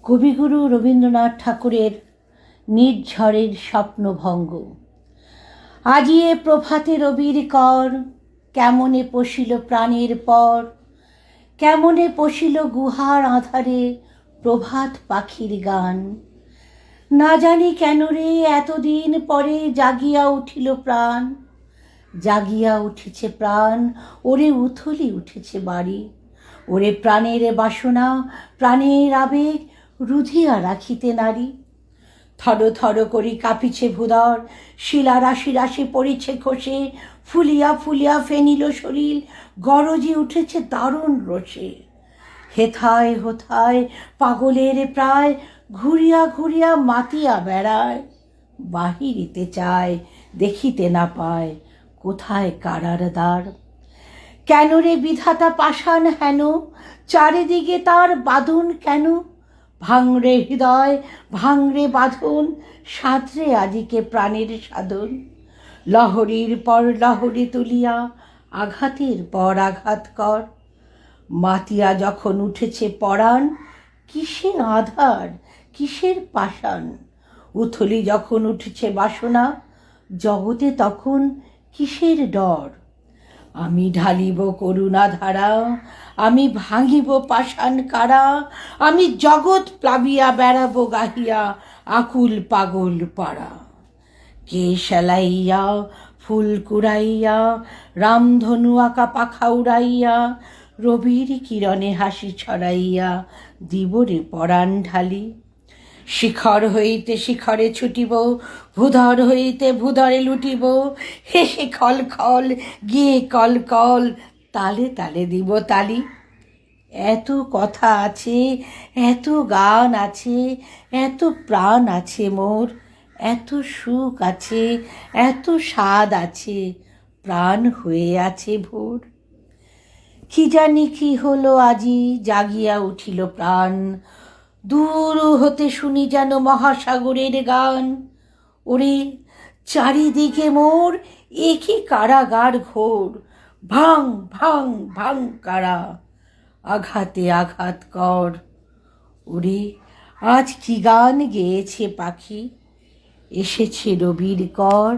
কবিগুরু রবীন্দ্রনাথ ঠাকুরের নির্ঝরের স্বপ্নভঙ্গ। আজিয়ে প্রভাতে রবির কর, কেমনে পশিল প্রাণের পর, কেমনে পশিল গুহার আধারে প্রভাত পাখির গান। না জানি কেন রে এতদিন পরে জাগিয়া উঠিল প্রাণ, জাগিয়া উঠেছে প্রাণ, ওরে উথলি উঠেছে বাড়ি। ওরে প্রাণের বাসনা, প্রাণের আবেগ রুধিয়া রাখিতে নারী। থর থর করি কাঁপিছে ভূধর, শিলা রাশি রাশি পড়িছে খসে, ফুলিয়া ফুলিয়া ফেনিল শরীর, গরজে উঠেছে দারুণ রোষে। হেথায় হোথায় পাগলের প্রায়, ঘুরিয়া ঘুরিয়া মাতিয়া বেড়ায়। বাহিরিতে চায়, দেখিতে না পায়, কোথায় কারার দ্বার। কেন রে বিধাতা পাষাণ হেন, চারিদিকে তার বাঁধন কেন? ভাঙরে হৃদয়, ভাঙরে বাঁধন, সাঁতরে আজিকে প্রাণের সাধন। লহরীর পর লহরী তুলিয়া, আঘাতের পর আঘাত কর। মাতিয়া যখন উঠেছে পরাণ, কিসের আধার, কিসের পাষাণ। উথলি যখন উঠেছে বাসনা, জগতে তখন কিসের ডর। আমি ঢালিব করুণা ধারা, আমি ভাঙিব পাষাণ কারা, আমি জগৎ প্লাবিয়া বেড়াবো গাহিয়া আকুল পাগল পাড়া। কে সেলাইয়া ফুল কুড়াইয়া, রামধনু আঁকা পাখা উড়াইয়া, রবির কিরণে হাসি ছড়াইয়া দিবরে পরাণ ঢালি। শিখর হইতে শিখরে ছুটিব, ভূধর হইতে ভূধরে লুটিব, হেসে খল খল গিয়ে কল কল, তালে তালে দিব তালি। এত কথা আছে, এত গান আছে, এত প্রাণ আছে মোর, এত সুখ আছে, এত স্বাদ আছে, প্রাণ হয়ে আছে ভোর। কি জানি কি হলো আজি, জাগিয়া উঠিল প্রাণ, দূর হতে শুনি যেন মহাসাগরের গান। ওরে চারিদিকে মোর একই কারাগার ঘোর, ভাং ভাং ভাং কারা, আঘাতে আঘাত কর। ওরে আজ কি গান গেয়েছে পাখি, এসেছে রবির কর।